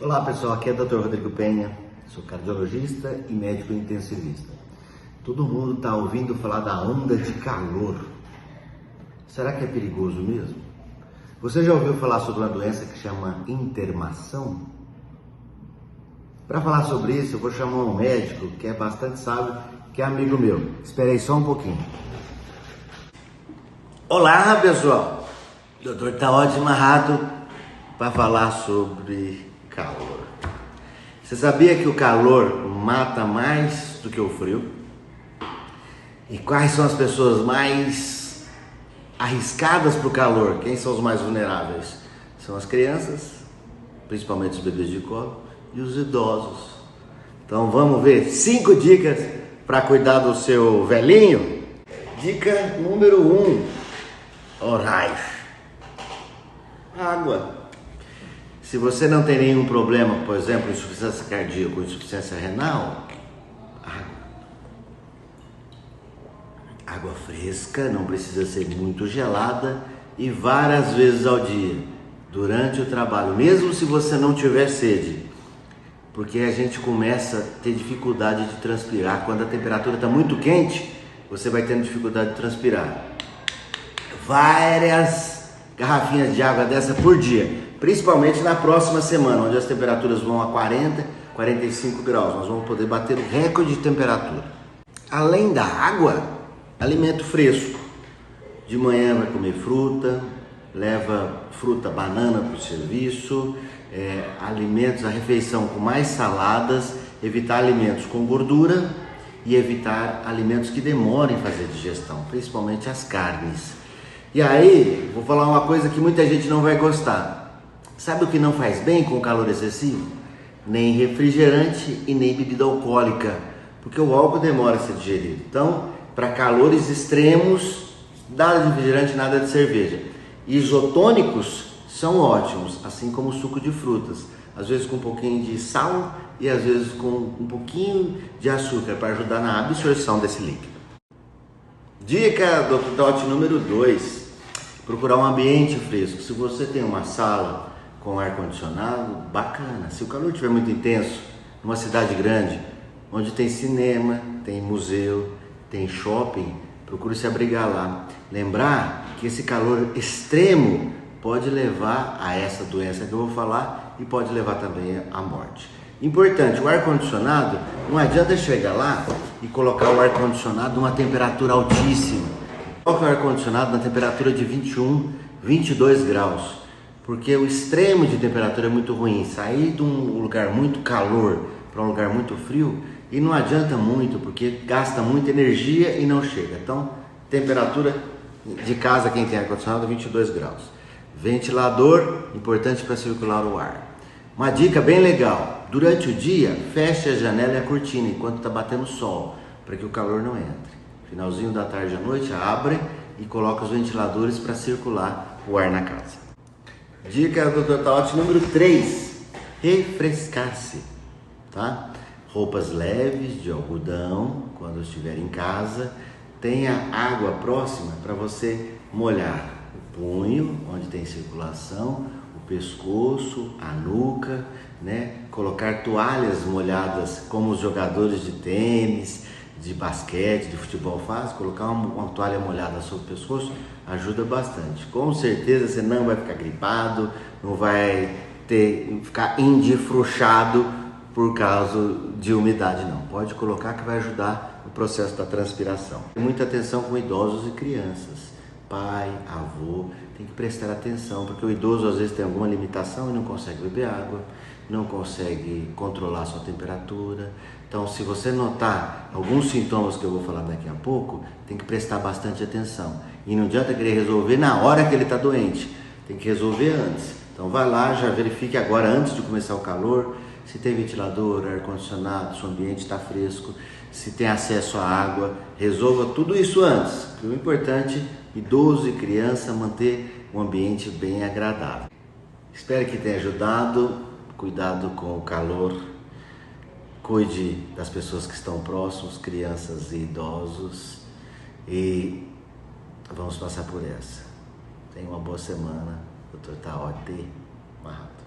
Olá pessoal, aqui é o Dr. Rodrigo Penha, sou cardiologista e médico intensivista. Todo mundo está ouvindo falar da onda de calor. Será que é perigoso mesmo? Você já ouviu falar sobre uma doença que chama intermação? Para falar sobre isso, eu vou chamar um médico que é bastante sábio, que é amigo meu. Espera aí só um pouquinho. Olá pessoal, o doutor está ótimo amarrado para falar sobre calor. Você sabia que o calor mata mais do que o frio? E quais são as pessoas mais arriscadas para o calor? Quem são os mais vulneráveis? São as crianças, principalmente os bebês de colo, e os idosos. Então vamos ver 5 dicas para cuidar do seu velhinho. Dica número 1: orais. Água. Se você não tem nenhum problema, por exemplo, insuficiência cardíaca ou insuficiência renal, água fresca, não precisa ser muito gelada, e várias vezes ao dia, durante o trabalho, mesmo se você não tiver sede, porque a gente começa a ter dificuldade de transpirar. Quando a temperatura está muito quente, você vai tendo dificuldade de transpirar. Várias garrafinhas de água dessa por dia, principalmente na próxima semana, onde as temperaturas vão a 40, 45 graus. Nós vamos poder bater o recorde de temperatura. Além da água, alimento fresco. De manhã vai comer fruta, leva fruta, banana para o serviço, alimentos, a refeição com mais saladas, evitar alimentos com gordura e evitar alimentos que demorem a fazer digestão, principalmente as carnes. E aí, vou falar uma coisa que muita gente não vai gostar. Sabe o que não faz bem com o calor excessivo? Nem refrigerante e nem bebida alcoólica, porque o álcool demora a ser digerido. Então, para calores extremos, nada de refrigerante, nada de cerveja. Isotônicos são ótimos, assim como o suco de frutas, às vezes com um pouquinho de sal e às vezes com um pouquinho de açúcar para ajudar na absorção desse líquido. Dica do DOT número 2: procurar um ambiente fresco. Se você tem uma sala com ar-condicionado, bacana. Se o calor estiver muito intenso, numa cidade grande, onde tem cinema, tem museu, tem shopping, procure se abrigar lá. Lembrar que esse calor extremo pode levar a essa doença que eu vou falar e pode levar também à morte. Importante, o ar-condicionado, não adianta chegar lá e colocar o ar-condicionado numa temperatura altíssima. Coloque o ar-condicionado na temperatura de 21, 22 graus. Porque o extremo de temperatura é muito ruim. Sair de um lugar muito calor para um lugar muito frio, e não adianta muito, porque gasta muita energia e não chega. Então, temperatura de casa, quem tem ar-condicionado, 22 graus. Ventilador, importante para circular o ar. Uma dica bem legal: durante o dia, feche a janela e a cortina enquanto está batendo sol, para que o calor não entre. Finalzinho da tarde à noite, abre e coloca os ventiladores para circular o ar na casa. Dica do Dr. Taote número 3: refrescar-se, tá? Roupas leves de algodão quando estiver em casa. Tenha água próxima para você molhar o punho, onde tem circulação, o pescoço, a nuca, né? Colocar toalhas molhadas, como os jogadores de tênis, de basquete, de futebol faz. Colocar uma toalha molhada sobre o pescoço ajuda bastante. Com certeza você não vai ficar gripado, não vai ficar endifruxado por causa de umidade, não. Pode colocar que vai ajudar o processo da transpiração. Muita atenção com idosos e crianças. Pai, avô, tem que prestar atenção, porque o idoso às vezes tem alguma limitação e não consegue beber água, não consegue controlar a sua temperatura. Então, se você notar alguns sintomas que eu vou falar daqui a pouco, tem que prestar bastante atenção. E não adianta querer resolver na hora que ele está doente, tem que resolver antes. Então vai lá, já verifique agora, antes de começar o calor, se tem ventilador, ar-condicionado, se o ambiente está fresco, se tem acesso à água. Resolva tudo isso antes, porque o importante, idoso e criança, manter um ambiente bem agradável. Espero que tenha ajudado. Cuidado com o calor, cuide das pessoas que estão próximos, crianças e idosos, e vamos passar por essa. Tenha uma boa semana, Dr. Taote Mahatma.